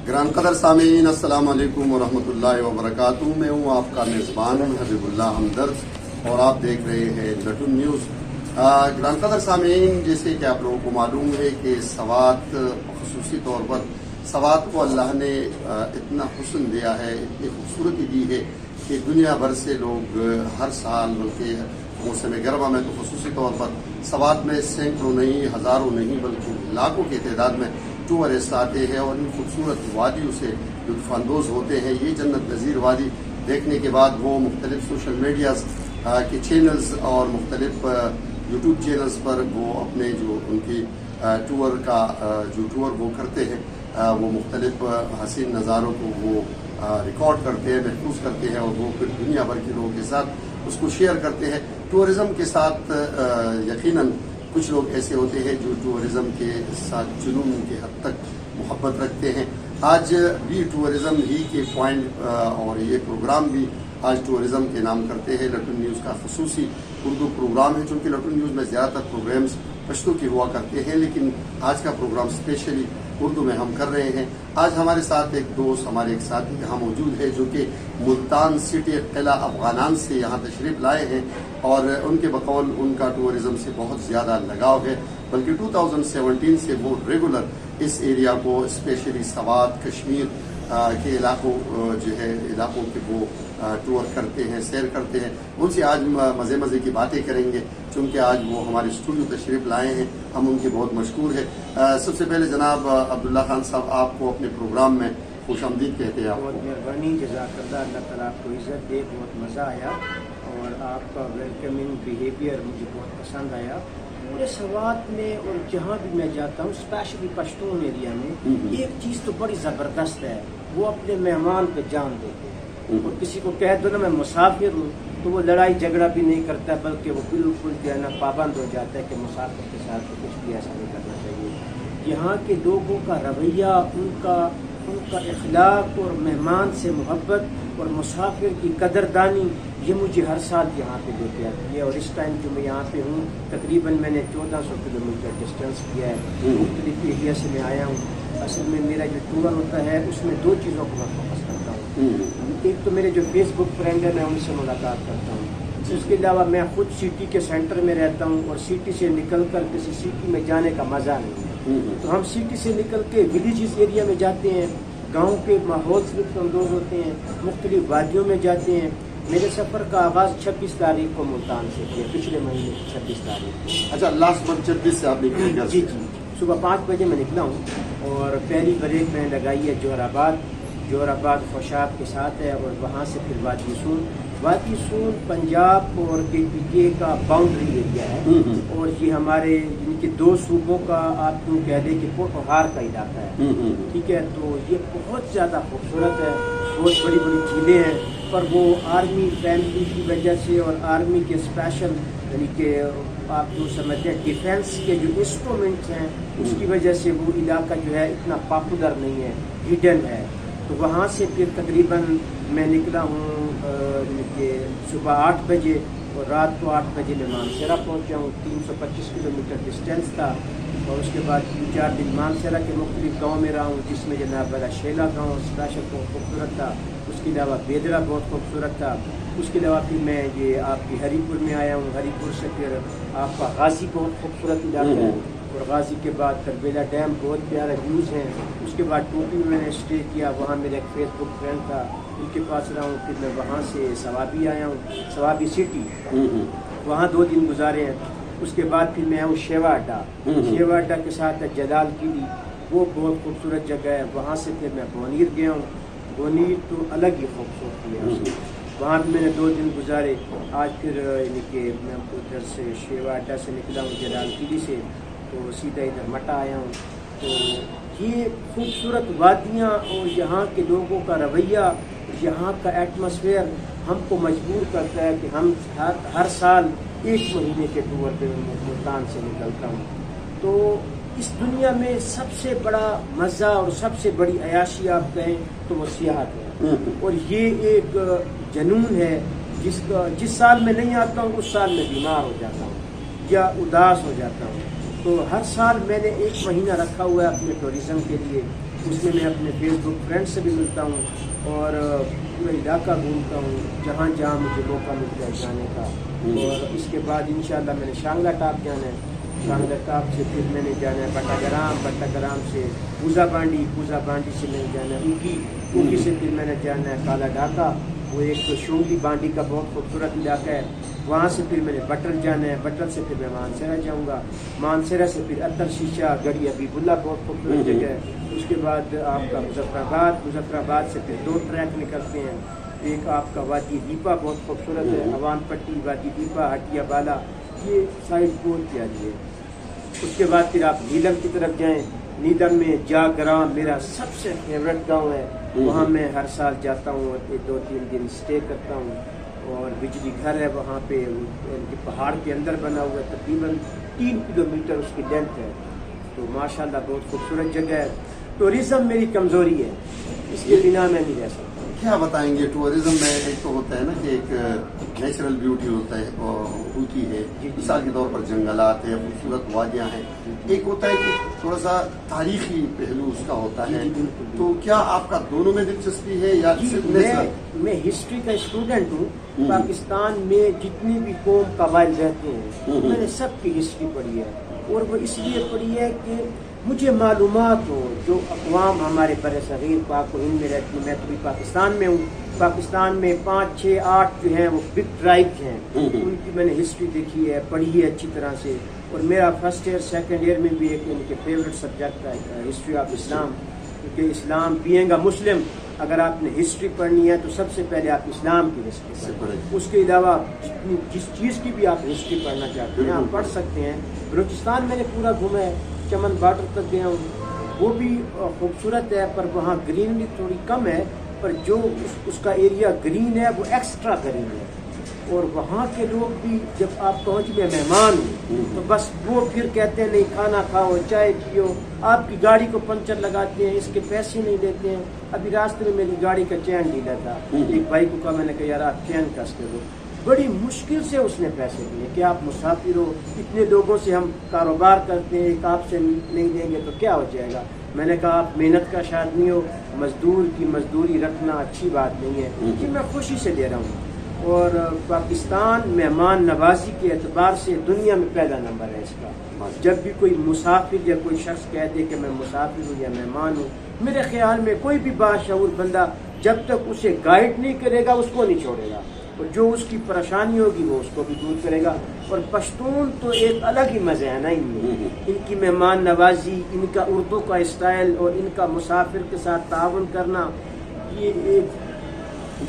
گران قدر سامعین، السلام علیکم ورحمۃ اللہ وبرکاتہ۔ میں ہوں آپ کا میزبان حبیب اللہ ہمدرد اور آپ دیکھ رہے ہیں لٹن نیوز۔ گران قدر سامعین، جیسے کہ آپ لوگوں کو معلوم ہے کہ سوات، خصوصی طور پر سوات کو اللہ نے اتنا حسن دیا ہے، اتنی خوبصورتی دی ہے کہ دنیا بھر سے لوگ ہر سال، بلکہ موسم گرما میں تو خصوصی طور پر سوات میں سینکڑوں نہیں، ہزاروں نہیں بلکہ لاکھوں کی تعداد میں ٹورسٹ آتے ہیں اور ان خوبصورت وادیوں سے لطف اندوز ہوتے ہیں۔ یہ جنت نظیر وادی دیکھنے کے بعد وہ مختلف سوشل میڈیاز کے چینلز اور مختلف یوٹیوب چینلز پر وہ اپنے جو ان کی ٹور وہ کرتے ہیں، وہ مختلف حسین نظاروں کو وہ ریکارڈ کرتے ہیں، محفوظ کرتے ہیں اور وہ پھر دنیا بھر کے لوگوں کے ساتھ اس کو شیئر کرتے ہیں۔ ٹورزم کے ساتھ یقیناً کچھ لوگ ایسے ہوتے ہیں جو ٹورزم کے ساتھ جنون کے حد تک محبت رکھتے ہیں۔ آج بھی ٹورزم ہی کے پوائنٹ اور یہ پروگرام بھی آج ٹورزم کے نام کرتے ہیں۔ لٹن نیوز کا خصوصی اردو پروگرام ہے، چونکہ لٹن نیوز میں زیادہ تر پروگرامز پشتو کے ہوا کرتے ہیں، لیکن آج کا پروگرام اسپیشلی اردو میں ہم کر رہے ہیں۔ آج ہمارے ساتھ ایک دوست، ہمارے ایک ساتھی یہاں موجود ہے جو کہ ملتان سٹی قلعہ افغانان سے یہاں تشریف لائے ہیں اور ان کے بقول ان کا ٹورزم سے بہت زیادہ لگاؤ ہے، بلکہ 2017 سے وہ ریگولر اس ایریا کو، اسپیشلی سوات، کشمیر کے علاقوں کے وہ ٹور کرتے ہیں، سیر کرتے ہیں۔ ان سے آج مزے کی باتیں کریں گے، چونکہ آج وہ ہمارے اسٹوڈیو تشریف لائے ہیں، ہم ان کے بہت مشکور ہیں۔ سب سے پہلے جناب عبداللہ خان صاحب، آپ کو اپنے پروگرام میں خوش آمدید کہتے ہیں۔ بہت مہربانی، جزاک اللہ، اللہ تعالیٰ آپ کو عزت دے، بہت مزہ آیا اور آپ کا ویلکمنگ بیہیویئر مجھے بہت پسند آیا۔ پورے سوات میں اور جہاں بھی میں جاتا ہوں، اسپیشلی پشتون ایریا میں، ایک چیز تو بڑی زبردست ہے، وہ اپنے مہمان پہ جان دیتے ہیں۔ اور کسی کو کہہ دو نا میں مسافر ہوں تو وہ لڑائی جھگڑا بھی نہیں کرتا، بلکہ وہ بالکل جو ہے نا پابند ہو جاتا ہے کہ مسافر کے ساتھ تو کچھ بھی ایسا نہیں کرنا چاہیے۔ یہاں کے لوگوں کا رویہ، ان کا اخلاق اور مہمان سے محبت اور مسافر کی قدردانی، یہ مجھے ہر سال یہاں پہ لے کے آتی ہے۔ اور اس ٹائم جو میں یہاں پہ ہوں، تقریباً میں نے 1400 کلومیٹر ڈسٹینس کیا ہے، مختلف ایریا سے میں آیا ہوں۔ اصل میں میرا جو ٹور ہوتا ہے اس میں دو چیزوں کو میں فوکس کرتا ہوں۔ ایک تو میرے جو فیس بک فرینڈ ہیں، میں ان سے ملاقات کرتا ہوں، اس کے علاوہ میں خود سٹی کے سینٹر میں رہتا ہوں اور سٹی سے نکل کر کسی سٹی میں جانے کا مزہ نہیں ہے۔ تو ہم سٹی سے نکل کے ولیجز ایریا میں جاتے ہیں، گاؤں کے ماحول سے لطف اندوز ہوتے ہیں، مختلف وادیوں میں جاتے ہیں۔ میرے سفر کا آغاز 26 تاریخ کو ملتان سے کیا، پچھلے مہینے 26 تاریخ۔ اچھا، لاسٹ منتھ 26 سے آپ نکلے؟ جی، صبح 5 بجے میں نکلا ہوں اور پہلی بریک میں نے لگائی ہے جوہر آباد خوشاب کے ساتھ ہے، اور وہاں سے پھر وادی سون پنجاب اور KPK کا باؤنڈری ایریا ہے، اور یہ ہمارے ان کے دو صوبوں کا آپ کو کہہ دیں کہ پوٹوہار کا علاقہ ہے، ٹھیک ہے۔ تو یہ بہت زیادہ خوبصورت ہے، بہت بڑی جھیلیں ہیں، پر وہ آرمی فیملی کی وجہ سے اور آرمی کے اسپیشل یعنی کہ آپ جو سمجھتے ہیں ڈیفینس کے جو انسٹرومنٹس ہیں، اس کی وجہ سے وہ علاقہ جو ہے اتنا پاپولر نہیں ہے، ہڈن ہے۔ تو وہاں سے پھر تقریباً میں نکلا ہوں کہ صبح 8 بجے اور رات کو 8 بجے میں مانسیرا پہنچا ہوں۔ 325 کلومیٹر ڈسٹینس تھا، اور اس کے بعد 3-4 دن مانسیرا کے مختلف گاؤں میں رہا ہوں، جس میں جناب والا شیلا گاؤں اسپیشل بہت خوبصورت تھا، اس کے علاوہ بیدرا بہت خوبصورت تھا، اس کے علاوہ پھر میں یہ آپ کی ہری پور میں آیا ہوں۔ ہری پور سے پھر آپ کا غازی بہت خوبصورت علاقہ ہے، اور غازی کے بعد کربیلا ڈیم، بہت پیارے ویوز ہیں۔ اس کے بعد ٹوپی میں نے اسٹے کیا، وہاں میرا ایک فیس بک فرینڈ تھا، ان کے پاس رہا ہوں۔ پھر میں وہاں سے سوابی آیا ہوں، سوابی سٹی، وہاں 2 دن گزارے ہیں۔ اس کے بعد پھر میں آؤں شیوا اڈا کے ساتھ ہے جلال قلعہ، وہ بہت خوبصورت جگہ ہے۔ وہاں سے پھر میں بونیر گیا ہوں، بونیر تو الگ ہی خوبصورتی ہے، وہاں بھی میں نے 2 دن گزارے۔ آج پھر یعنی کہ میں ادھر سے شیوا اڈا سے نکلا ہوں جلال قلعہ سے، تو سیدھا ادھر مٹا آیا ہوں۔ تو یہ خوبصورت وادیاں اور یہاں کے لوگوں کا رویہ، یہاں کا ایٹماسفیئر ہم کو مجبور کرتا ہے کہ ہم ہر سال 1 مہینے کے ٹور پہ ملتان سے نکلتا ہوں۔ تو اس دنیا میں سب سے بڑا مزہ اور سب سے بڑی عیاشی آپ کہیں تو وہ سیاحت ہے، اور یہ ایک جنون ہے جس سال میں نہیں آتا ہوں اس سال میں بیمار ہو جاتا ہوں یا اداس ہو جاتا ہوں۔ تو ہر سال میں نے 1 مہینہ رکھا ہوا ہے اپنے ٹورزم کے لیے. اس میں اپنے فیس بک فرینڈ سے بھی ملتا ہوں اور پورا علاقہ گھومتا ہوں جہاں جہاں مجھے موقع ملتا ہے جانے کا. اور اس کے بعد انشاءاللہ میں نے شانگلہ ٹاپ جانا ہے. شانگلہ ٹاپ سے پھر میں نے جانا ہے بٹا گرام سے پوزا بانڈی سے میں نے جانا ہے اوکی سے پھر میں نے جانا ہے کالا ڈھاکہ. وہ ایک شونگی بانڈی کا بہت خوبصورت علاقہ ہے. وہاں سے پھر میں نے بٹر جانا ہے. بٹر سے پھر میں مانسیرا جاؤں گا. مانسیرا سے پھر اتر شیشہ گڑھی حبیب اللہ بہت خوبصورت جگہ ہے. اس کے بعد آپ کا مظفر آباد سے پھر 2 ٹریک نکلتے ہیں. ایک آپ کا وادی دیپا بہت خوبصورت ہے. اوان پٹی وادی دیپا ہٹیا بالا یہ سائڈ بہت پیاری ہے. اس کے بعد پھر آپ نیلم کی طرف جائیں. نیلم میں جا گرام میرا سب سے فیوریٹ گاؤں ہے. وہاں میں ہر سال جاتا ہوں اور 2-3 دن اسٹے کرتا ہوں. اور بجلی گھر ہے وہاں پہ پہاڑ کے اندر بنا ہوا ہے. تقریباً 3 کلومیٹر اس کی لینتھ ہے. تو ماشاءاللہ بہت خوبصورت جگہ ہے. ٹورزم میری کمزوری ہے اس کے بنا میں نہیں رہ سکتا. کیا بتائیں گے ٹورزم میں ایک تو ہوتا ہے نا کہ ایک نیچرل بیوٹی ہوتا ہے ہوتی ہے مثال کے طور پر جنگلات ہیں خوبصورت وادیاں ہیں. ایک ہوتا ہے کہ تھوڑا سا تاریخی پہلو اس کا ہوتا ہے. تو کیا آپ کا دونوں میں دلچسپی ہے یا میں ہسٹری کا اسٹوڈنٹ ہوں. پاکستان میں جتنی بھی قوم قبائل رہتے ہیں میں نے سب کی ہسٹری پڑھی ہے. اور وہ اس لیے پڑھی ہے کہ مجھے معلومات ہو جو اقوام ہمارے بر صغیر پاک و ہند میں رہتی ہیں. میں تو بھی پاکستان میں ہوں. پاکستان میں 5, 6, 8 جو ہیں وہ بگ ٹرائبز ہیں. ان کی میں نے ہسٹری دیکھی ہے پڑھی ہے اچھی طرح سے. اور میرا فرسٹ ایئر سیکنڈ ایئر میں بھی ایک ان کے فیوریٹ سبجیکٹ ہے ہسٹری آف اسلام. کیونکہ اسلام بینگ اے مسلم اگر آپ نے ہسٹری پڑھنی ہے تو سب سے پہلے آپ اسلام کی ہسٹری پڑھیں. اس کے علاوہ جس چیز کی بھی آپ ہسٹری پڑھنا چاہتے ہیں آپ پڑھ سکتے ہیں. بلوچستان میں نے پورا گھوما ہے. چمن باڈر تک گیا ہوں. وہ بھی خوبصورت ہے پر وہاں گرینری تھوڑی کم ہے. پر جو اس کا ایریا گرین ہے وہ ایکسٹرا گرین ہے. اور وہاں کے لوگ بھی جب آپ پہنچ گئے مہمان ہوں تو بس وہ پھر کہتے ہیں نہیں کھانا کھاؤ چائے پیو. آپ کی گاڑی کو پنچر لگاتے ہیں اس کے پیسے نہیں لیتے ہیں. ابھی راستے میں میری گاڑی کا چین ڈھیلا تھا. ایک بھائی کو کہا میں نے کہا یار آپ چین کس کے دو. بڑی مشکل سے اس نے پیسے دیے کہ آپ مسافر ہو اتنے لوگوں سے ہم کاروبار کرتے ہیں ایک آپ سے نہیں دیں گے تو کیا ہو جائے گا. میں نے کہا آپ محنت کا آدمی ہو مزدور کی مزدوری رکھنا اچھی بات نہیں ہے کہ میں خوشی سے دے رہا ہوں. اور پاکستان مہمان نوازی کے اعتبار سے دنیا میں پہلا نمبر ہے اس کا. جب بھی کوئی مسافر یا کوئی شخص کہہ دے کہ میں مسافر ہوں یا مہمان ہوں میرے خیال میں کوئی بھی باشعور بندہ جب تک اسے گائیڈ نہیں کرے گا اس کو نہیں چھوڑے گا. اور جو اس کی پریشانی ہوگی وہ اس کو بھی دور کرے گا. اور پشتون تو ایک الگ ہی مزہ ہے نا ان میں. ان کی مہمان نوازی ان کا اردو کا اسٹائل اور ان کا مسافر کے ساتھ تعاون کرنا یہ ایک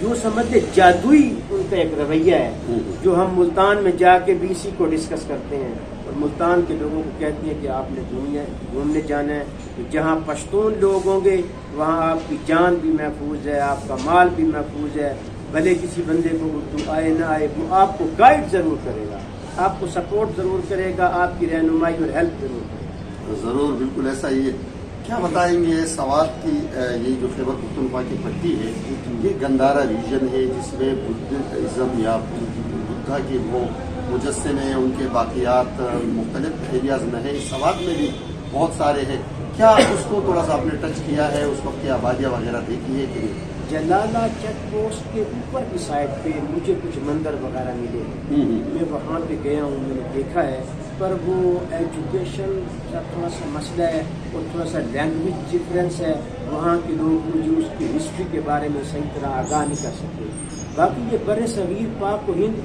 جو سمجھتے جادوئی ان کا ایک رویہ ہے جو ہم ملتان میں جا کے بھی اسی کو ڈسکس کرتے ہیں. اور ملتان کے لوگوں کو کہتے ہیں کہ آپ نے گھومنے جانا ہے تو جہاں پشتون لوگ ہوں گے وہاں آپ کی جان بھی محفوظ ہے آپ کا مال بھی محفوظ ہے. بھلے کسی بندے کو اردو آئے نہ آئے وہ آپ کو گائیڈ ضرور کرے گا آپ کو سپورٹ ضرور کرے گا آپ کی رہنمائی اور ہیلپ ضرور کرے گا. ضرور بالکل ایسا ہی ہے. کیا بتائیں گے سوات کی یہ جو خیبر پختونخوا کی پٹی ہے یہ گندارا ریجن ہے جس میں بدھزم یا بدھا کے وہ مجسمے ان کے باقیات مختلف ایریاز میں ہیں. سوات میں بھی بہت سارے ہیں. کیا اس کو تھوڑا سا آپ نے ٹچ کیا ہے اس وقت کی آبادیاں وغیرہ دیکھی ہے کہ نہیں؟ جلالہ چیک پوسٹ کے اوپر کی سائڈ پہ مجھے کچھ مندر وغیرہ ملے ہیں. میں وہاں پہ گیا ہوں میں نے دیکھا ہے پر وہ ایجوکیشن کا تھوڑا سا مسئلہ ہے اور تھوڑا سا لینگویج ڈفرینس ہے. وہاں کے لوگ مجھے اس کی ہسٹری کے بارے میں صحیح طرح آگاہ نہیں کر سکتے. باقی یہ بر صغیر پاک و ہند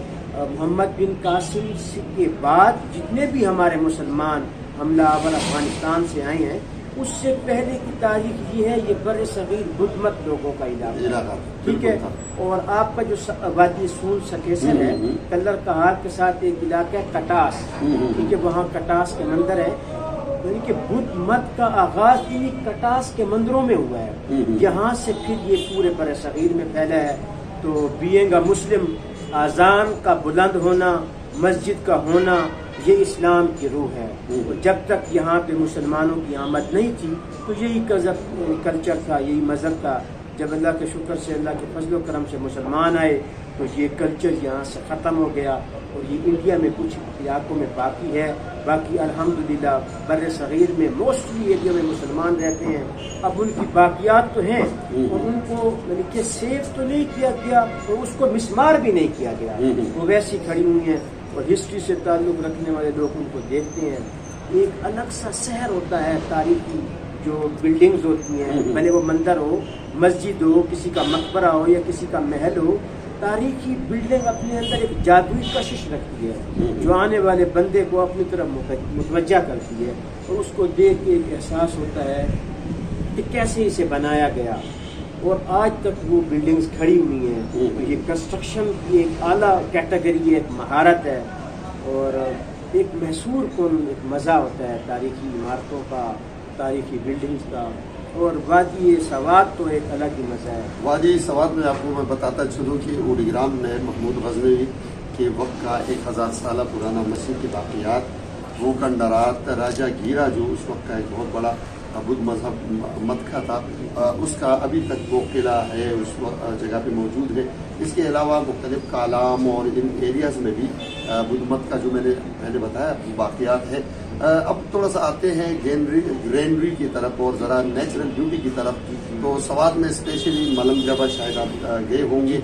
محمد بن قاسم کے بعد جتنے بھی ہمارے مسلمان حملہ آور افغانستان سے آئے ہیں اس سے پہلے کی تاریخ یہ ہے یہ بر صغیر بدھ مت لوگوں کا علاقہ ٹھیک ہے. اور آپ کا جو وادی سون سکیسر ہے کلر کہار کے ساتھ ایک علاقہ ہے کٹاس ٹھیک ہے. وہاں کٹاس کے مندر ہے یعنی کہ بدھ مت کا آغاز انہی کٹاس کے مندروں میں ہوا ہے. یہاں سے پھر یہ پورے بر صغیر میں پھیلا ہے. تو بینگ اے مسلم اذان کا بلند ہونا مسجد کا ہونا یہ اسلام کی روح ہے. اور جب تک یہاں پہ مسلمانوں کی آمد نہیں تھی تو یہی کلچر تھا یہی مذہب تھا. जब अल्लाह के शुक्र से, अल्लाह के फजल व करम से मुसलमान आए तो ये कल्चर यहाँ से ख़त्म हो गया और ये इंडिया में कुछ इलाकों में बाकी है। बाकी अल्हम्दुलिल्लाह बर सग़ीर में मोस्टली एरिया में मुसलमान रहते हैं। अब उनकी बाकियात तो हैं और उनको यानी कि सेव तो नहीं किया गया और उसको मिसमार भी नहीं किया गया, वो वैसी खड़ी हुई हैं और हिस्ट्री से ताल्लुक़ रखने वाले लोग उनको देखते हैं। एक अलग सा शहर होता है, तारीखी जो बिल्डिंग्स होती हैं, भले वो मंदिर हो, मस्जिद हो, किसी का मकबरा हो या किसी का महल हो, तारीखी बिल्डिंग अपने अंदर एक जादुई कशिश रखती है जो आने वाले बंदे को अपनी तरफ मुतवज्जा करती है और उसको देख के एक एहसास होता है कि कैसे इसे बनाया गया और आज तक वो बिल्डिंग्स खड़ी हुई हैं। तो ये कंस्ट्रक्शन की एक आला कैटेगरी है, एक महारत है और एक महसूर कुन एक मज़ा होता है तारीखी इमारतों का, तारीखी बिल्डिंग्स का। और वादी सवाद तो एक अलग ही मज़ा है। वादी सवाद में आपको मैं बताता चलूँ कि ओडिग्राम में महमूद गज़नवी के वक्त का 1000 साल पुराना मस्जिद की बाक़ियात, वो खंडरात, राजा गीरा जो उस वक्त का एक बहुत बड़ा बुद्ध मजहब मत का था, उसका अभी तक वो किला है उस जगह पे मौजूद है। इसके अलावा मुख्तलिफ कालाम और इन एरियाज़ में भी बुद्ध मत का जो मैंने बताया बाक़ियात है। अब थोड़ा सा आते हैं ग्रेनरी की तरफ और ज़रा नेचुरल ब्यूटी की तरफ। तो सवाद में स्पेशली मलम जबा शायद आप गए होंगे,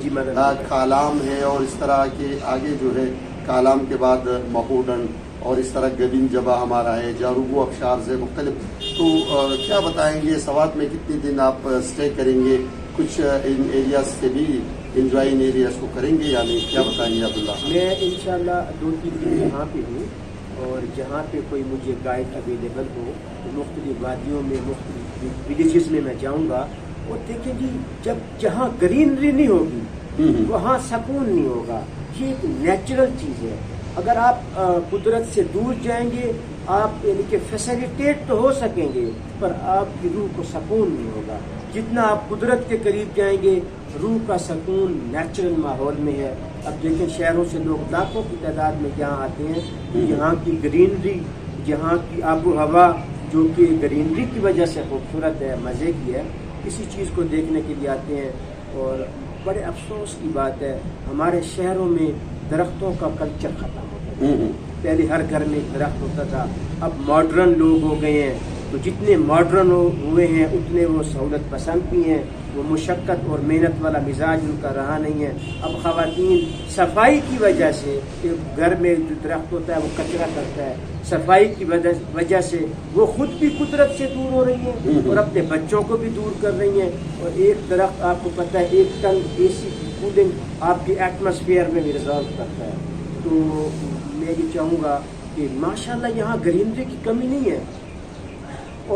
कालाम है और इस तरह के आगे जो है कालाम के बाद महोडन और इस तरह गबिन जबा हमारा है, जारूगो अबशार से मुख्तलिफ। तो क्या बताएंगे सवाद में कितने दिन आप स्टे करेंगे, कुछ इन एरियाज से भी इंजॉय इन एरियाज को करेंगे या नहीं, क्या बताएंगे अब्दुल्ला? मैं इंशाल्लाह 2-3 दिन यहाँ पे हूँ और जहाँ पे कोई मुझे गाइड अवेलेबल हो तो मुख्तलिफ वादियों में, मुख्तलिफ विलेजेस में मैं जाऊँगा। और देखिए जी, जब जहाँ ग्रीनरी नहीं होगी वहाँ सुकून नहीं होगा। ये एक नेचुरल चीज़ है। अगर आप कुदरत से दूर जाएंगे, आप यानी कि फैसिलिटेट तो हो सकेंगे पर आपकी रूह को सुकून नहीं होगा। जितना आप कुदरत के करीब जाएंगे, रूह का सुकून नेचुरल माहौल में है। अब देखें, शहरों से लोग लाखों की तादाद में यहाँ आते हैं तो यहाँ की ग्रीनरी, यहाँ की आबो हवा जो कि ग्रीनरी की वजह से खूबसूरत है, मज़े की है, किसी चीज़ को देखने के लिए आते हैं। और बड़े अफसोस की बात है, हमारे शहरों में दरख्तों का कल्चर ख़त्म हो गया। पहले हर घर में एक दरख्त होता था, अब मॉडर्न लोग हो गए हैं तो जितने मॉडर्न हुए हैं उतने वो सहूलत पसंद भी हैं। वो मुशक्क़त और मेहनत वाला मिजाज उनका रहा नहीं है। अब ख़वातीन सफाई की वजह से, घर में जो दरख्त होता है वो कचरा करता है, सफाई की वजह से वो खुद भी कुदरत से दूर हो रही हैं और अपने बच्चों को भी दूर कर रही हैं। और एक दरख्त आपको पता है 1 टन AC की कूलिंग आपके एटमॉस्फेयर में भी रिजॉल्व करता है। तो मैं ये चाहूँगा कि माशाल्लाह यहाँ ग्रीनरी की कमी नहीं है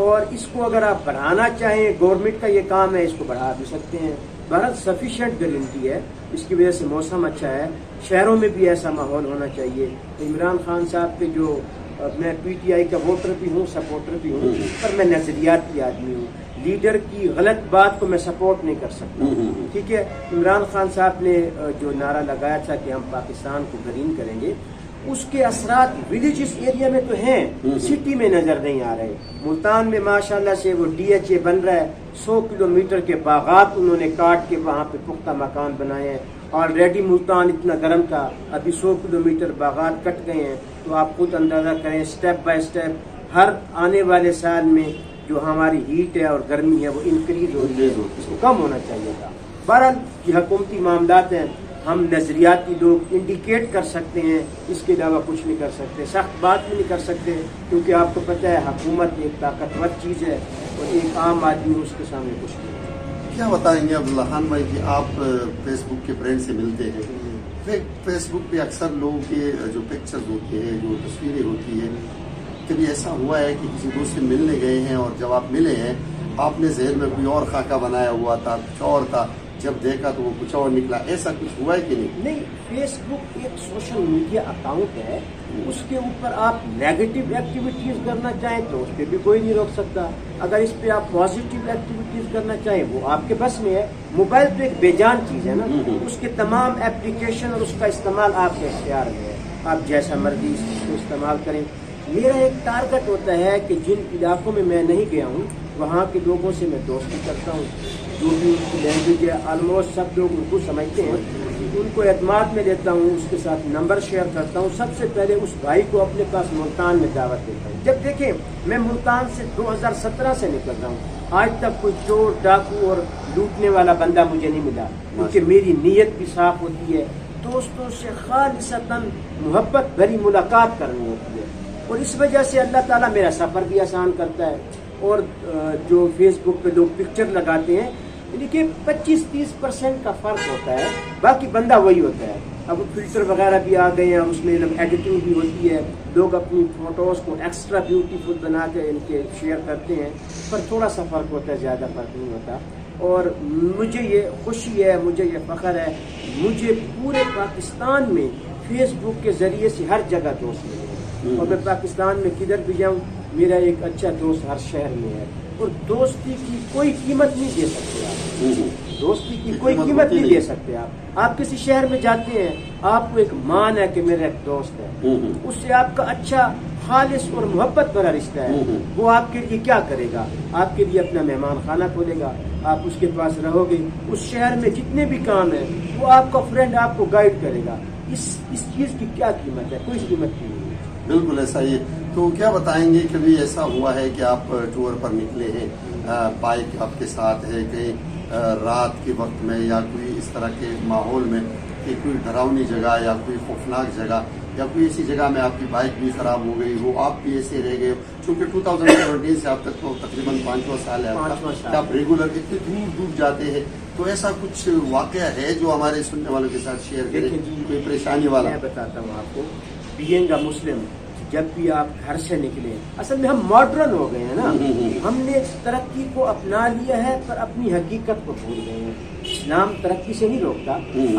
और इसको अगर आप बढ़ाना चाहें, गवर्नमेंट का ये काम है, इसको बढ़ा भी सकते हैं। बहरहाल सफिशेंट ग्रीनरी है, इसकी वजह से मौसम अच्छा है। शहरों में भी ऐसा माहौल होना चाहिए। इमरान खान साहब के जो मैं PTI का वोटर भी हूँ, सपोर्टर भी हूँ, पर मैं नज़रियाती आदमी हूँ। लीडर की गलत बात को मैं सपोर्ट नहीं कर सकता, ठीक है। इमरान खान साहब ने जो नारा लगाया था कि हम पाकिस्तान को ग्रीन करेंगे, उसके असरात विलेजेस एरिया में तो हैं, सिटी में नजर नहीं आ रहे। मुल्तान में माशाल्लाह से वो DHA बन रहा है, 100 किलोमीटर के बागात उन्होंने काट के वहाँ पे पुख्ता मकान बनाए हैं। ऑलरेडी मुल्तान इतना गर्म था, अभी 100 किलोमीटर बागात कट गए हैं। तो आप खुद अंदाजा करें, स्टेप बाय स्टेप हर आने वाले साल में जो हमारी हीट है और गर्मी है वो इंक्रीज हो रही है, इसको कम होना चाहिए था। बहरहाल ये हुकूमती मामलात हैं, हम नज़रियाती लोग इंडिकेट कर सकते हैं, इसके अलावा कुछ नहीं कर सकते, सख्त बात भी नहीं कर सकते, क्योंकि आपको पता है हुकूमत एक ताकतवर चीज़ है और एक आम आदमी उसके सामने कुछ नहीं। क्या बताएंगे अब्दुल्ला खान भाई कि आप फेसबुक के फ्रेंड से मिलते हैं, फेसबुक पे अक्सर लोगों के जो पिक्चर्स होती है, जो तस्वीरें होती है, कभी ऐसा हुआ है कि किसी दोस्त से मिलने गए हैं और जब आप मिले हैं आपने जहन में कोई और खाका बनाया हुआ था, कुछ और था, जब देखा तो वो कुछ और निकला, ऐसा कुछ हुआ है कि नहीं? नहीं, फेसबुक एक सोशल मीडिया अकाउंट है, उसके ऊपर आप नेगेटिव एक्टिविटीज करना चाहें तो उस पर भी कोई नहीं रोक सकता। अगर इस पे आप पॉजिटिव एक्टिविटीज करना चाहें वो आपके बस में है। मोबाइल तो एक बेजान चीज़ है ना, उसके तमाम एप्लीकेशन और उसका इस्तेमाल आपके इख्तियार में है, आप जैसा मर्जी इसको इस्तेमाल करें। मेरा एक टारगेट होता है कि जिन इलाकों में मैं नहीं गया हूँ वहाँ के लोगों से मैं दोस्ती करता हूँ, जो भी उनकी लैंग्वेज है ऑलमोस्ट सब लोग उनको समझते हैं, उनको एतमाद में लेता हूँ, उसके साथ नंबर शेयर करता हूँ। सबसे पहले उस भाई को अपने पास मुल्तान में दावत देता हूँ। जब देखें मैं मुल्तान से 2017 से निकल रहा हूँ, आज तक कोई चोर डाकू और लूटने वाला बंदा मुझे नहीं मिला, क्योंकि मेरी नीयत भी साफ होती है, दोस्तों से खालिसतन मोहब्बत भरी मुलाकात करनी होती है, और इस वजह से अल्लाह ताला मेरा सफ़र भी आसान करता है। और जो फेसबुक पे लोग पिक्चर लगाते हैं, देखिए 25-30% का फ़र्क होता है, बाकी बंदा वही होता है। अब फिल्टर वगैरह भी आ गए हैं, उसमें एडिटिंग भी होती है, लोग अपनी फ़ोटोज़ को एक्स्ट्रा ब्यूटीफुल बना के इनके शेयर करते हैं, पर थोड़ा सा फ़र्क होता है, ज़्यादा फ़र्क नहीं होता। और मुझे ये खुशी है, मुझे ये फ़ख्र है, मुझे पूरे पाकिस्तान में फेसबुक के ज़रिए से हर जगह दोस्त मिले हैं, और मैं पाकिस्तान में किधर भी जाऊँ मेरा एक अच्छा दोस्त हर शहर में है। और दोस्ती की कोई कीमत नहीं दे सकते आप, दोस्ती की कोई कीमत नहीं दे सकते आप किसी शहर में जाते हैं, आपको एक मान है कि मेरा एक दोस्त है, उससे आपका अच्छा खालिस और मोहब्बत भरा रिश्ता है। वो आपके लिए क्या करेगा, आपके लिए अपना मेहमान खाना खोलेगा, आप उसके पास रहोगे, उस शहर में जितने भी काम है वो आपका फ्रेंड आपको गाइड करेगा। इस चीज़ की क्या कीमत है, कोई कीमत नहीं है। बिल्कुल ऐसा ही। तो क्या बताएंगे, कभी ऐसा हुआ है कि आप टूर पर निकले हैं, बाइक आपके साथ है, कहीं रात के वक्त में या कोई इस तरह के माहौल में कि कोई डरावनी जगह या कोई खौफनाक जगह या कोई ऐसी जगह में आपकी बाइक भी ख़राब हो गई हो, आप भी ऐसे रह गए हो, चूँकि 2017 से आप तक तो तकरीबन 5वां साल है आपका, आप रेगुलर इतने दूर दूर जाते हैं, तो ऐसा कुछ वाक़या है जो हमारे सुनने वालों के साथ शेयर करें, कोई परेशानी वाला? मैं बताता हूँ आपको, बीइंग अ मुस्लिम, जब भी आप घर से निकले, असल में हम मॉडर्न हो गए हैं ना, हमने तरक्की को अपना लिया है पर अपनी हकीकत को भूल गए हैं। इस्लाम तरक्की से नहीं रोकता,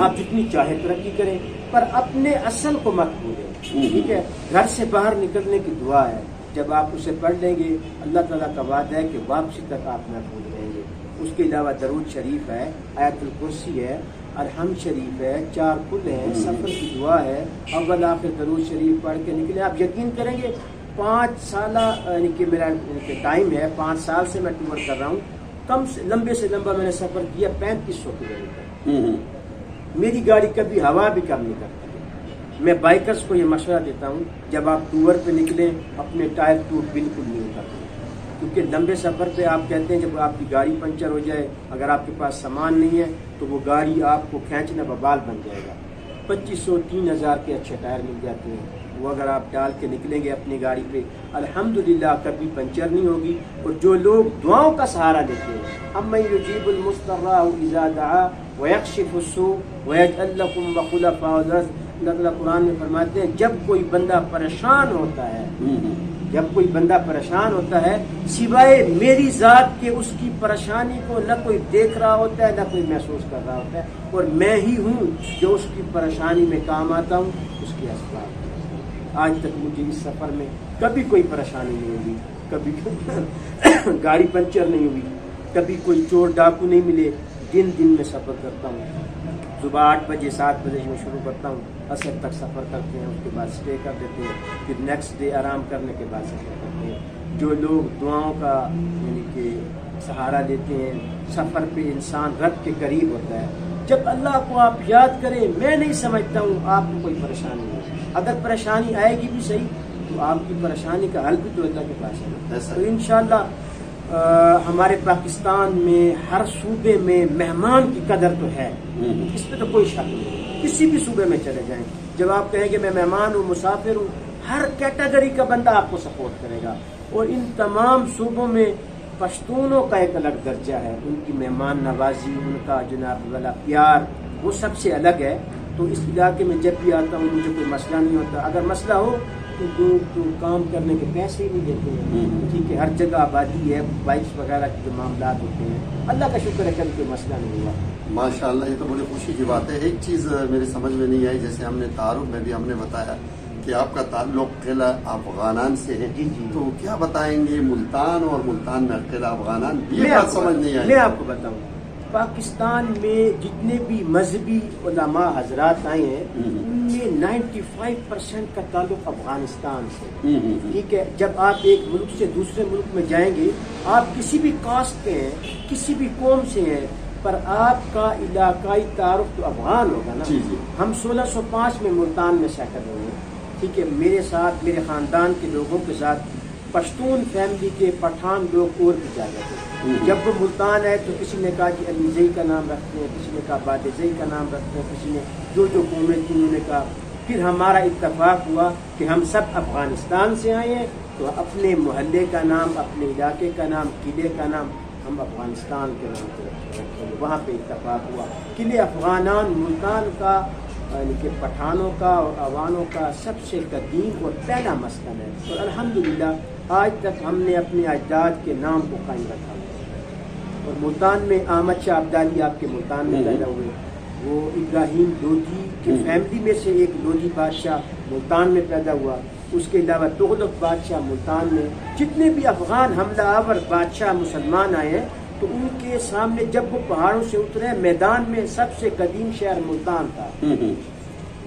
आप जितनी चाहे तरक्की करें, पर अपने असल को मत भूलें, ठीक है। घर से बाहर निकलने की दुआ है, जब आप उसे पढ़ लेंगे अल्लाह ताला का वादा है कि वापसी तक आप न भूल जाएंगे। उसके अलावा दरूद शरीफ है, आयतुल कुर्सी है, अरहम शरीफ है, 4 कुल है, सफ़र की दुआ है, अव्वल आखिर दरूद शरीफ पढ़ के निकले। आप यकीन करेंगे 5 साल यानी कि मेरा टाइम है, 5 साल से मैं टूर कर रहा हूँ, कम से लंबा मैंने सफ़र किया 3500 किलोमीटर। मेरी गाड़ी कभी हवा भी कम नहीं करती। मैं बाइकर्स को ये मशवरा देता हूँ, जब आप टूर पे निकलें अपने टायर ट्यूब बिल्कुल नहीं उतारते, क्योंकि लंबे सफ़र पे आप कहते हैं जब आपकी गाड़ी पंचर हो जाए, अगर आपके पास सामान नहीं है तो वो गाड़ी आपको खींचना बबाल बन जाएगा। 2500-3000 के अच्छे टायर मिल जाते हैं, वो अगर आप डाल के निकलेंगे अपनी गाड़ी पे, अल्हम्दुलिल्लाह कभी पंचर नहीं होगी। और जो लोग दुआओं का सहारा लेते हैं, अम्मन युजीबुल मुस्तर्रा इज़ा दआ व यक्शिफु स्सू व यजअल लकुम खुलफाअल अर्ज़, अल्लाह ताला कुरान में फरमाते हैं जब कोई बंदा परेशान होता है, जब कोई बंदा परेशान होता है, सिवाय मेरी ज़ात के उसकी परेशानी को न कोई देख रहा होता है, न कोई महसूस कर रहा होता है, और मैं ही हूँ जो उसकी परेशानी में काम आता हूँ, उसकी असबाब। आज तक मुझे इस सफ़र में कभी कोई परेशानी नहीं हुई, कभी गाड़ी पंचर नहीं हुई, कभी कोई चोर डाकू नहीं मिले। दिन में सफ़र करता हूँ, सुबह 8 बजे 7 बजे मैं शुरू करता हूँ, असर तक सफ़र करते हैं, उसके बाद स्टे कर देते हैं, फिर नेक्स्ट डे आराम करने के बाद सफ़र करते हैं। जो लोग दुआओं का यानी कि सहारा लेते हैं, सफ़र पे इंसान रब के करीब होता है। जब अल्लाह को आप याद करें, मैं नहीं समझता हूँ आपको कोई परेशानी है, अगर परेशानी आएगी भी सही तो आपकी परेशानी का हल भी तो अल्लाह के पास है। तो इंशाअल्लाह हमारे पाकिस्तान में हर सूबे में मेहमान की कदर तो है, इस पर तो कोई शक नहीं। किसी भी सूबे में चले जाएं, जब आप कहेंगे मैं मेहमान हूँ, मुसाफिर हूँ, हर कैटेगरी का बंदा आपको सपोर्ट करेगा। और इन तमाम सूबों में पश्तूनों का एक अलग दर्जा है, उनकी मेहमान नवाजी, उनका जनाब वाला प्यार वो सबसे अलग है। तो इस इलाके में जब भी आता हूँ मुझे कोई मसला नहीं होता, अगर मसला हो तो काम करने के पैसे ही नहीं देते हैं, ठीक है। हर जगह आबादी है, बाइक्स वगैरह के जो मामला होते हैं, अल्लाह का शुक्र है कभी कोई मसला नहीं हुआ। माशाअल्लाह, ये तो बड़ी खुशी की बात है। एक चीज़ मेरी समझ में नहीं आई, जैसे हमने तारुफ में भी हमने बताया कि आपका ताल्लुक किला अफगानान से है, तो क्या बताएंगे मुल्तान और मुल्तान में किला अफगानान, ये बात समझ नहीं आई। मैं आपको बताऊँ, پاکستان میں جتنے بھی مذہبی علماء حضرات آئے ہیں ان میں 95% کا تعلق افغانستان سے. ٹھیک ہے، جب آپ ایک ملک سے دوسرے ملک میں جائیں گے، آپ کسی بھی کاسٹ کے ہیں، کسی بھی قوم سے ہیں، پر آپ کا علاقائی تعارف تو افغان ہوگا نا. ہم 1605 میں ملتان میں سیٹل ہوئے. ٹھیک ہے، میرے ساتھ میرے خاندان کے لوگوں کے ساتھ پشتون فیملی کے پٹھان لوگ اور بھی جاتے تھے. جب وہ ملتان آئے تو کسی نے کہا کہ علیزئی کا نام رکھتے ہیں، کسی نے کہا بادزئی کا نام رکھتے ہیں، کسی نے جو قومیں تھیں انہوں نے کہا. پھر ہمارا اتفاق ہوا کہ ہم سب افغانستان سے آئے ہیں، تو اپنے محلے کا نام، اپنے علاقے کا نام، قلعے کا نام ہم افغانستان کے نام سے رکھیں گے. وہاں پہ اتفاق ہوا. قلعے افغانان ملتان کا یعنی کہ پٹھانوں کا اور اوانوں کا سب سے قدیم اور پہلا مسکن ہے، اور الحمدللہ آج تک ہم نے اپنے اجداد کے نام کو قائم رکھا. اور ملتان میں احمد شاہ ابدالی آپ کے ملتان میں پیدا ہوئے. وہ ابراہیم لودھی کی فیملی میں سے ایک لودھی بادشاہ ملتان میں پیدا ہوا. اس کے علاوہ تغلق بادشاہ ملتان میں. جتنے بھی افغان حملہ آور بادشاہ مسلمان آئے ہیں تو ان کے سامنے جب وہ پہاڑوں سے اترے، میدان میں سب سے قدیم شہر ملتان تھا.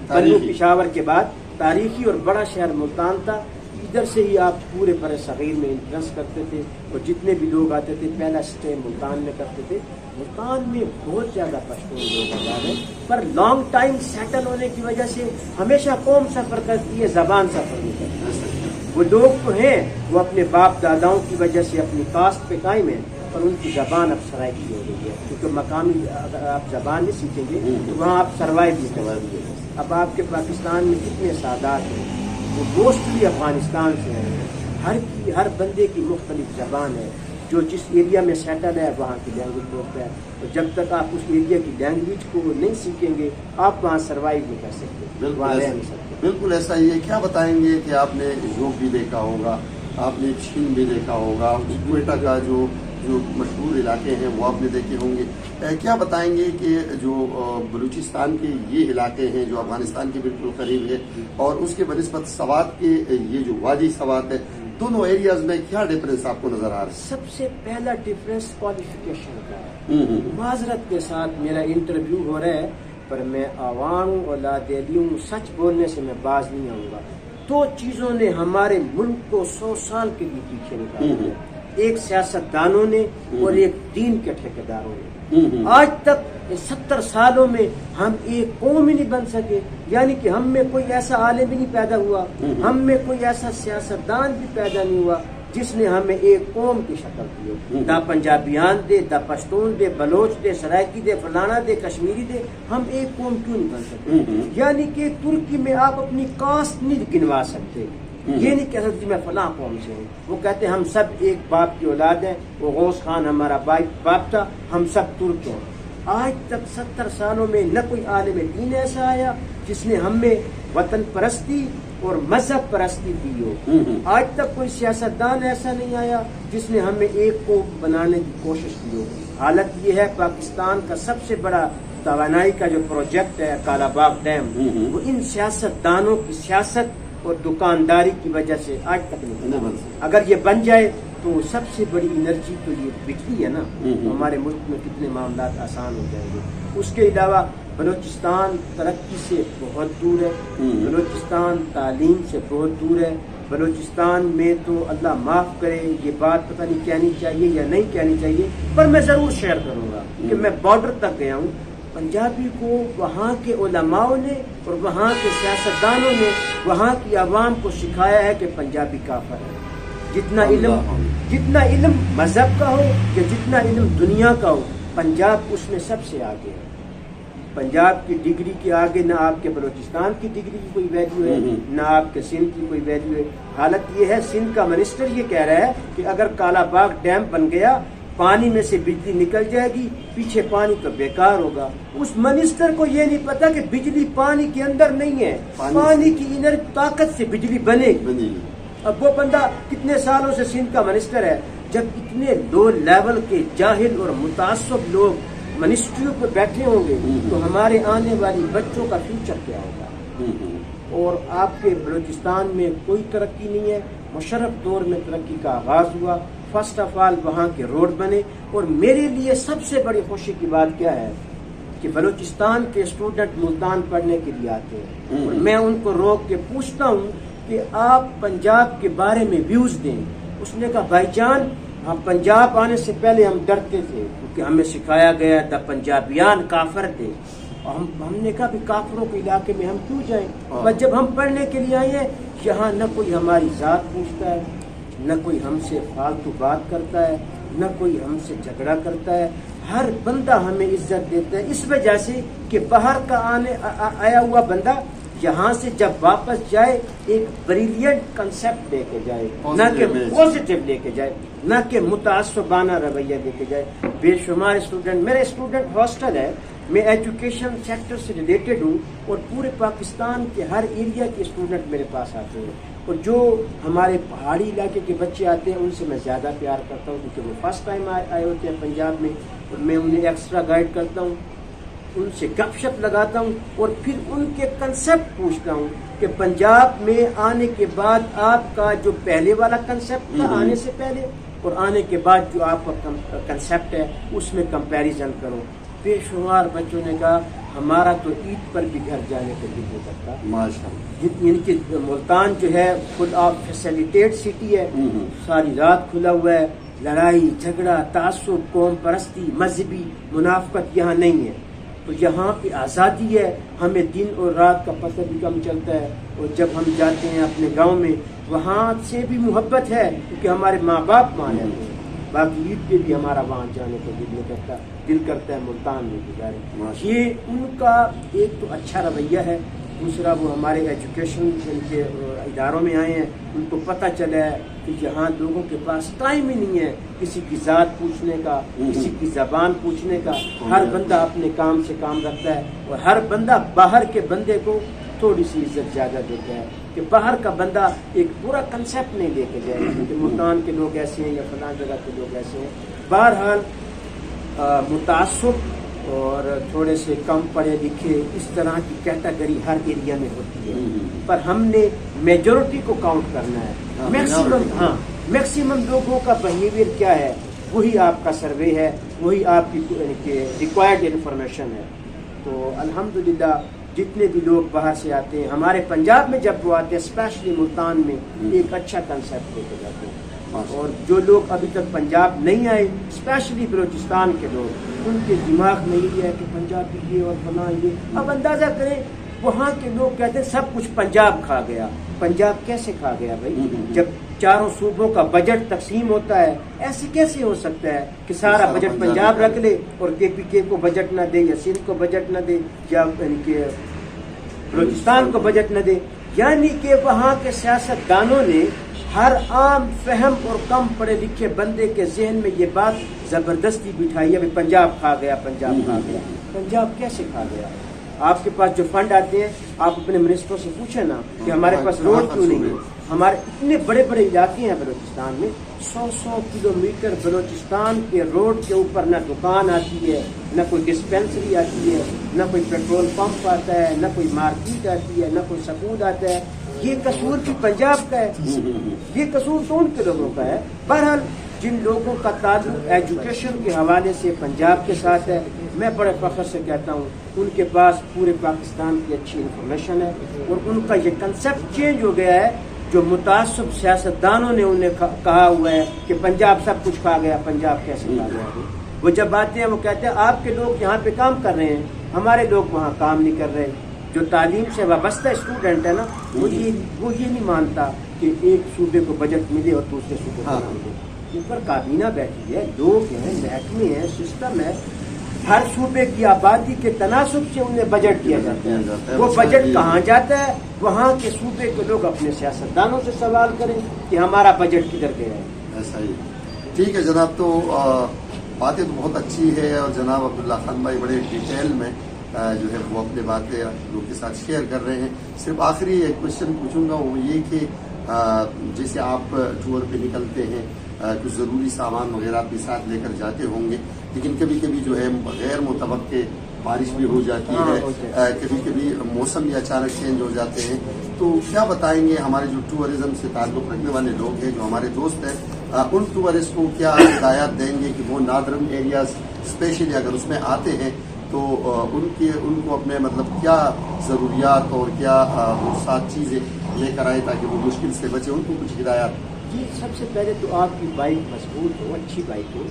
بنو پشاور کے بعد تاریخی اور بڑا شہر ملتان تھا. ادھر سے ہی آپ پورے بر صغیر میں انٹرنس کرتے تھے، اور جتنے بھی لوگ آتے تھے پہلا اسٹے ملتان میں کرتے تھے. ملتان میں بہت زیادہ پشتون لوگ آباد ہیں، پر لانگ ٹائم سیٹل ہونے کی وجہ سے ہمیشہ قوم سفر کرتی ہے، زبان سفر نہیں کرتی. وہ لوگ تو ہیں وہ اپنے باپ داداؤں کی وجہ سے اپنی کاسٹ پہ قائم ہیں، پر ان کی زبان اب سرائکی ہو گئی ہے، کیونکہ مقامی اگر آپ زبان نہیں سیکھیں گے تو وہاں آپ سروائیو نہیں کر سکیں گے. اب آپ کے پاکستان میں کتنے سادات ہیں، وہ موسٹلی افغانستان سے ہیں. ہر بندے کی مختلف زبان ہے. جو جس ایریا میں سیٹل ہے وہاں کی لینگویج بولتا ہے. تو جب تک آپ اس ایریا کی لینگویج کو نہیں سیکھیں گے آپ وہاں سروائیو نہیں کر سکتے، وہاں رہ نہیں سکتے. بالکل ایسا ہی ہے. کیا بتائیں گے کہ آپ نے یوگ بھی دیکھا ہوگا، آپ نے چھین بھی دیکھا ہوگا، کوئٹہ کا جو مشہور علاقے ہیں وہ آپ نے دیکھے ہوں گے. کیا بتائیں گے کہ جو بلوچستان کے یہ علاقے ہیں جو افغانستان کے بالکل قریب ہے، اور اس کے بنسبت سوات کے یہ جو وادی سوات ہے، دونوں ایریاز میں کیا ڈفرینس آپ کو نظر آ رہا ہے؟ سب سے پہلا ڈفرینس کوالیفیکیشن کا ہے. معذرت کے ساتھ میرا انٹرویو ہو رہا ہے، پر میں عوام ہوں، اولاد دہلی ہوں، سچ بولنے سے میں باز نہیں آؤں گا. دو چیزوں نے ہمارے ملک کو 100 سال کے لیے پیچھے نکالا ہے، ایک سیاستدانوں نے اور ایک دین کے ٹھیکیداروں نے. آج تک 70 سالوں میں ہم ایک قوم ہی نہیں بن سکے. یعنی کہ ہم میں کوئی ایسا عالم ہی نہیں پیدا ہوا، ہم میں کوئی ایسا سیاستدان بھی پیدا نہیں ہوا جس نے ہمیں ایک قوم کی شکل دی ہو. دا پنجابیان دے، دا پشتون دے، بلوچ دے، سرائکی دے، فلانا دے، کشمیری دے، ہم ایک قوم کیوں نہیں بن سکتے؟ یعنی کہ ترکی میں آپ اپنی کاسٹ نہیں گنوا سکتے. یہ نہیں کہہ سکتے میں فلاں قوم سے ہوں. وہ کہتے ہیں ہم سب ایک باپ کی اولاد ہیں، وہ غوث خان ہمارا باپ تھا، ہم سب ترک ہیں. آج تک 70 سالوں میں نہ کوئی عالم دین ایسا آیا جس نے ہم میں وطن پرستی اور مذہب پرستی دی ہو. آج تک کوئی سیاستدان ایسا نہیں آیا جس نے ہمیں ایک قوم بنانے کی کوشش کی ہو. حالت یہ ہے پاکستان کا سب سے بڑا توانائی کا جو پروجیکٹ ہے کالا باغ ڈیم، وہ ان سیاستدانوں کی سیاست اور دکانداری کی وجہ سے آج تک نہیں بنا. اگر یہ بن جائے تو سب سے بڑی انرجی تو یہ بجلی ہے نا، ہمارے ملک میں کتنے معاملات آسان ہو جائیں گے. اس کے علاوہ بلوچستان ترقی سے بہت دور ہے، بلوچستان تعلیم سے بہت دور ہے. بلوچستان میں تو اللہ معاف کرے یہ بات پتہ نہیں کہنی چاہیے یا نہیں کہنی چاہیے، پر میں ضرور شیئر کروں گا کہ میں بارڈر تک گیا ہوں. پنجابی کو وہاں کے علماؤں نے اور وہاں کے سیاستدانوں نے وہاں کی عوام کو سکھایا ہے کہ پنجابی کافر ہے. جتنا علم مذہب کا ہو یا جتنا علم دنیا کا ہو، پنجاب اس میں سب سے آگے ہے. پنجاب کی ڈگری کے آگے نہ آپ کے بلوچستان کی ڈگری کی کوئی ویلیو ہے، نہ آپ کے سندھ کی کوئی ویلیو ہے. حالت یہ ہے سندھ کا منسٹر یہ کہہ رہا ہے کہ اگر کالا باغ ڈیم بن گیا پانی میں سے بجلی نکل جائے گی، پیچھے پانی تو بیکار ہوگا. اس منسٹر کو یہ نہیں پتا کہ بجلی پانی کے اندر نہیں ہے، پانی کی انر طاقت سے بجلی بنے گی. اب وہ بندہ کتنے سالوں سے سندھ کا منسٹر ہے. جب اتنے لو لیول کے جاہل اور متعصب لوگ منسٹریوں پہ بیٹھے ہوں گے تو ہمارے آنے والی بچوں کا فیوچر کیا ہوگا؟ اور آپ کے بلوچستان میں کوئی ترقی نہیں ہے. مشرف دور میں ترقی کا آغاز ہوا، फर्स्ट ऑफ ऑल वहाँ के रोड बने। और मेरे लिए सबसे बड़ी खुशी की बात क्या है कि बलूचिस्तान के स्टूडेंट मुल्तान पढ़ने के लिए आते हैं और मैं उनको रोक के पूछता हूँ कि आप पंजाब के बारे में व्यूज दें। उसने कहा भाईजान, हम पंजाब आने से पहले हम डरते थे क्योंकि हमें सिखाया गया था पंजाबियान काफर थे, और हमने कहा भी काफरों के इलाके में हम क्यों जाएं। पर जब हम पढ़ने के लिए आए हैं, यहाँ न कोई हमारी जात पूछता है, न कोई हमसे फालतू बात करता है, न कोई हमसे झगड़ा करता है, हर बंदा हमें इज्जत देता है। इस वजह से कि बाहर का आया हुआ बंदा यहाँ से जब वापस जाए एक ब्रिलियंट कंसेप्ट लेके जाए, न कि पॉजिटिव लेके जाए, न कि मुतासबाना रवैया लेके जाए। बेशुमार स्टूडेंट, मेरे स्टूडेंट हॉस्टल है, मैं एजुकेशन सेक्टर से रिलेटेड हूँ और पूरे पाकिस्तान के हर एरिया के स्टूडेंट मेरे पास आते हैं। और जो हमारे पहाड़ी इलाके के बच्चे आते हैं उनसे मैं ज़्यादा प्यार करता हूँ क्योंकि वो फर्स्ट टाइम आए होते हैं पंजाब में, और मैं उन्हें एक्स्ट्रा गाइड करता हूँ, उनसे गपशप लगाता हूँ और फिर उनके कंसेप्ट पूछता हूँ कि पंजाब में आने के बाद आपका जो पहले वाला कंसेप्ट था आने से पहले और आने के बाद जो आपका कंसेप्ट है उसमें कंपैरिजन करो। बेशुमार बच्चों ने कहा हमारा तो ईद पर भी घर जाने को दिल नहीं करता। माशाअल्लाह। यानी कि मुल्तान जो है फुल ऑफ फैसिलिटेड सिटी है, सारी रात खुला हुआ है, लड़ाई झगड़ा तासुब कौम परस्ती मजहबी मुनाफकत यहाँ नहीं है। तो यहाँ पे आज़ादी है, हमें दिन और रात का पता भी कम चलता है। और जब हम जाते हैं अपने गांव में वहाँ से भी मोहब्बत है क्योंकि हमारे माँ बाप वहाँ रहते हैं। बाकी ईद पे भी हमारा वहाँ जाने को दिल नहीं करता, दिल करता है मुल्तान में गुजारे। ये उनका एक तो अच्छा रवैया है, दूसरा वो हमारे एजुकेशन के इदारों में आए हैं, उनको पता चला है कि यहाँ लोगों के पास टाइम ही नहीं है किसी की ज़ात पूछने का, किसी की ज़बान पूछने का। हर बंदा अपने काम से काम रखता है और हर बंदा बाहर के बंदे को थोड़ी सी इज्जत ज़्यादा देता है कि बाहर का बंदा एक पूरा कंसेप्ट नहीं लेके जाए कि मुल्तान के लोग ऐसे हैं या फलां जगह के लोग ऐसे हैं। बहरहाल मुतासुब और थोड़े से कम पढ़े लिखे इस तरह की कैटेगरी हर एरिया में होती है, पर हमने मेजॉरिटी को काउंट करना है। मैक्सिमम लोगों का बिहेवियर क्या है वही आपका सर्वे है, वही आपकी रिक्वायर्ड इंफॉर्मेशन है। तो अल्हम्दुलिल्लाह जितने भी लोग बाहर से आते हैं हमारे पंजाब में जब वो आते हैं स्पेशली मुल्तान में एक अच्छा कंसेप्ट लेके जाते हैं। और जो लोग अभी तक पंजाब नहीं आए स्पेशली बलूचिस्तान के लोग, उनके दिमाग में यही है कि पंजाब ये और फलां ये। अब अंदाजा करें वहाँ के लोग कहते हैं सब कुछ पंजाब खा गया। पंजाब कैसे खा गया भाई? जब चारों सूबों का बजट तकसीम होता है ऐसे कैसे हो सकता है कि सारा बजट पंजाब रख ले और KPK को बजट न दे या सिंध को बजट न दे या बलूचिस्तान को बजट न दे। यानी कि वहाँ के सियासतदानों ने हर आम फहम और कम पढ़े लिखे बंदे के जहन में ये बात जबरदस्ती बिठाई है, पंजाब खा गया, पंजाब खा गया। पंजाब कैसे खा गया? आपके पास जो फंड आते हैं आप अपने मिनिस्टरों से पूछे ना कि हमारे पास रोड क्यों नहीं है। हमारे इतने बड़े बड़े इलाके हैं बलूचिस्तान में, 100 किलोमीटर बलूचिस्तान के रोड के ऊपर न दुकान आती है, न कोई डिस्पेंसरी आती है, न कोई पेट्रोल पंप आता है, न कोई मार्केट आती है, न कोई स्कूल आता है। ये कसूर भी पंजाब का है, ये कसूर तो उनके लोगों का है। बहरहाल जिन लोगों का ताल्लुक एजुकेशन के हवाले से पंजाब के साथ है, मैं बड़े फख्र से कहता हूँ उनके पास पूरे पाकिस्तान की अच्छी इंफॉर्मेशन है और उनका ये कंसेप्ट चेंज हो गया है जो मुतासब सियासतदानों ने उन्हें कहा हुआ है कि पंजाब सब कुछ खा गया। पंजाब कैसे खा गया? वो जब आते हैं वो कहते हैं आपके लोग यहाँ पे काम कर रहे हैं, हमारे लोग वहाँ काम नहीं कर रहे। जो तालीम से वाबस्ता स्टूडेंट है ना वो ये नहीं मानता कि एक सूबे को बजट मिले और दूसरे सूबे को मिले। ऊपर काबीना बैठी है, लोग हैं, महकमे हैं, सिस्टम है, हर सूबे की आबादी के तनासुब से उन्हें बजट दिया जाता है। वो बजट कहाँ जाता है? वहाँ के सूबे के लोग अपने सियासतदानों से सवाल करें कि हमारा बजट किधर गया है। ऐसा ही ठीक है जनाब। तो बातें तो बहुत अच्छी है और जनाब अब्दुल्ला खान भाई बड़े डिटेल में जो है वो अपनी बातें लोगों के साथ शेयर कर रहे हैं। सिर्फ आखिरी एक क्वेश्चन पूछूंगा वो ये कि जैसे आप टूर पे निकलते हैं कुछ ज़रूरी सामान वगैरह अपने साथ लेकर जाते होंगे, लेकिन कभी कभी जो है गैर मुतवक्के बारिश भी हो जाती है, कभी कभी मौसम भी अचानक चेंज हो जाते हैं। तो क्या बताएंगे हमारे जो टूरिज्म से ताल्लुक़ रखने वाले लोग हैं, जो हमारे दोस्त हैं, उन टूरिस्ट को क्या हिदायत देंगे कि वो नादरन एरियाज स्पेशली अगर उसमें आते हैं तो उनको अपने मतलब क्या ज़रूरियात और क्या वो 7 चीज़ें लेकर आए ताकि वो मुश्किल से बचे, उनको कुछ हिदायत? जी, सबसे पहले तो आपकी बाइक मजबूत हो, अच्छी बाइक हो,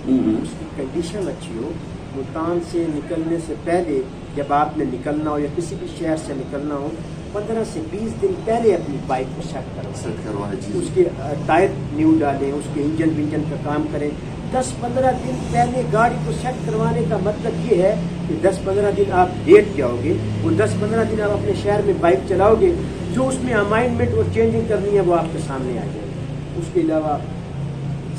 उसकी कंडीशन अच्छी हो। मुल्तान से निकलने से पहले जब आपने निकलना हो या किसी भी शहर से निकलना हो, 15 से 20 दिन पहले अपनी बाइक को सेट करवाएं, उसके टायर न्यू डालें, उसके इंजन विंजन का काम करें। 10-15 दिन पहले गाड़ी को सेट करवाने का मतलब ये है कि 10-15 दिन आप लेट जाओगे, वो 10-15 दिन आप अपने शहर में बाइक चलाओगे, जो उसमें अमाइंडमेंट और चेंजिंग करनी है वो आपके सामने आ जाएगी। उसके अलावा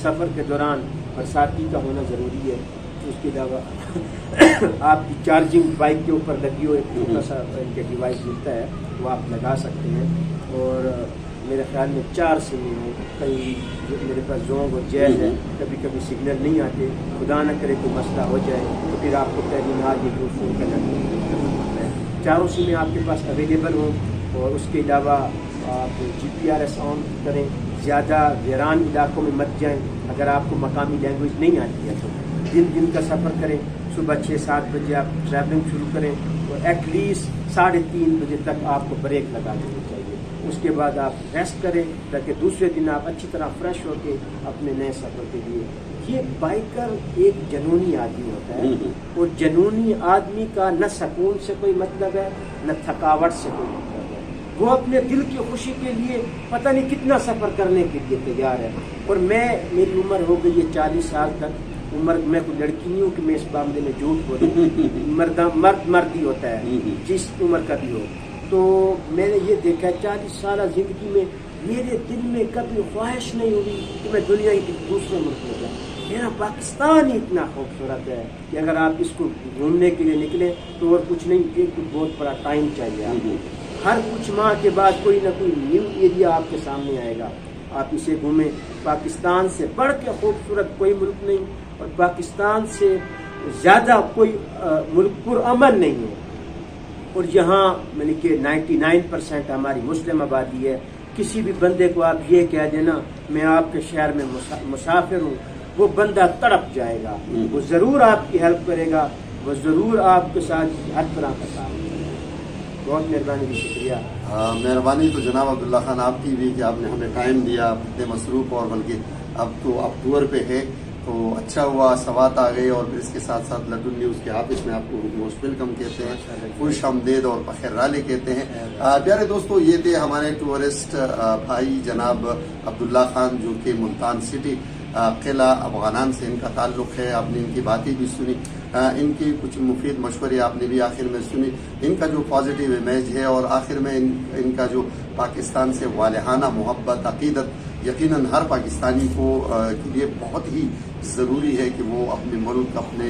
सफ़र के दौरान बरसाती का होना ज़रूरी है। उसके अलावा आपकी चार्जिंग बाइक के ऊपर लगी हो, एक छोटा सा इनके डिवाइस मिलता है, वो आप लगा सकते हैं। और मेरे ख्याल में 4 सिम हो, कहीं मेरे पास जोंग और जैज़ है, कभी कभी सिग्नल नहीं आते, खुदा न करे कोई मसला हो जाए तो फिर आपको टेलीनार या फ़ोन करना पड़ता है। 4 सिमें आपके पास अवेलेबल हों। और उसके अलावा आप GPRS ऑन करें, ज़्यादा वीरान इलाकों में मत जाएं। अगर आपको मकामी लैंग्वेज नहीं आती है तो दिन का सफ़र करें, सुबह 6-7 बजे आप ट्रैवलिंग शुरू करें और एटलीस्ट 3:30 बजे तक आपको ब्रेक लगा देनी चाहिए। उसके बाद आप रेस्ट करें ताकि दूसरे दिन आप अच्छी तरह फ्रेश होकर अपने नए सफ़र के लिए। ये बाइकर एक जनूनी आदमी होता है और जनूनी आदमी का न सुकून से कोई मतलब है न थकावट से कोई मतलब है। वो अपने दिल की खुशी के लिए पता नहीं कितना सफ़र करने के लिए तैयार है। और मेरी उम्र हो गई है 40 साल तक। उम्र मैं कोई लड़की नहीं हूँ कि मैं इस मामले में झूठ बोलूँ। मर्द ही होता है जिस उम्र का भी हो। तो मैंने ये देखा है 40 साल ज़िंदगी में मेरे दिल में कभी ख्वाहिश नहीं हुई कि मैं दुनिया के दूसरे मुल्क में जाऊँ। मेरा पाकिस्तान ही इतना खूबसूरत है कि अगर आप इसको घूमने के लिए निकले तो और कुछ नहीं, एक बहुत बड़ा टाइम चाहिए आपको। हर कुछ माह के बाद कोई ना कोई न्यू एरिया आपके सामने आएगा, आप इसे घूमें। पाकिस्तान से बढ़ के खूबसूरत कोई मुल्क नहीं और पाकिस्तान से ज़्यादा कोई मुल्क पुरअमन नहीं है। और यहाँ मैंने कि 99% हमारी मुस्लिम आबादी है। किसी भी बंदे को आप ये कह देना मैं आपके शहर में मुसाफिर हूँ, वो बंदा तड़प जाएगा। वो ज़रूर आपकी हेल्प करेगा, वो ज़रूर आपके साथ हर तरह का काम करेगा। बहुत मेहरबानी की शुक्रिया। मेहरबानी तो जनाब अब्दुल्ला खान आपकी भी कि आपने हमें टाइम दिया, इतने मसरूफ़ और बल्कि अब तो आप टूर पे है तो अच्छा हुआ, सवात आ गए। और फिर इसके साथ साथ लटुन न्यूज़ के ऑफिस में आपको मोस्ट वेलकम कहते हैं, खुश आमदेद और बखैर राले कहते हैं। प्यारे दोस्तों, ये थे हमारे टूरिस्ट भाई जनाब अब्दुल्ला खान जो कि मुल्तान सिटी किला अफगानान से इनका ताल्लुक़ है। आपने इनकी बातें भी सुनी, इनकी कुछ मुफीद मशवरे आपने भी आखिर में सुनी। इनका जो पॉजिटिव इमेज है और आखिर में इनका जो पाकिस्तान से वालहाना मोहब्बत अकीदत यकीनन हर पाकिस्तानी को के लिए बहुत ही ज़रूरी है कि वो अपने मुल्क अपने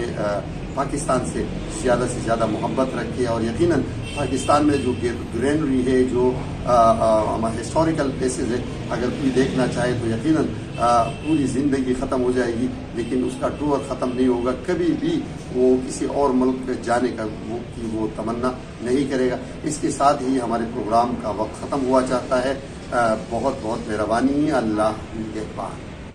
पाकिस्तान से ज़्यादा मोहब्बत रखे। और यकीनन पाकिस्तान में जो ग्रीनरी है, जो हमारे हिस्टोरिकल प्लेसेस है, अगर कोई देखना चाहे तो यकीनन पूरी ज़िंदगी ख़त्म हो जाएगी लेकिन उसका टूर ख़त्म नहीं होगा। कभी भी वो किसी और मुल्क पे जाने का वो तमन्ना नहीं करेगा। इसके साथ ही हमारे प्रोग्राम का वक्त ख़त्म हुआ चाहता है। बहुत बहुत मेहरबानी। अल्लाह निगहबान।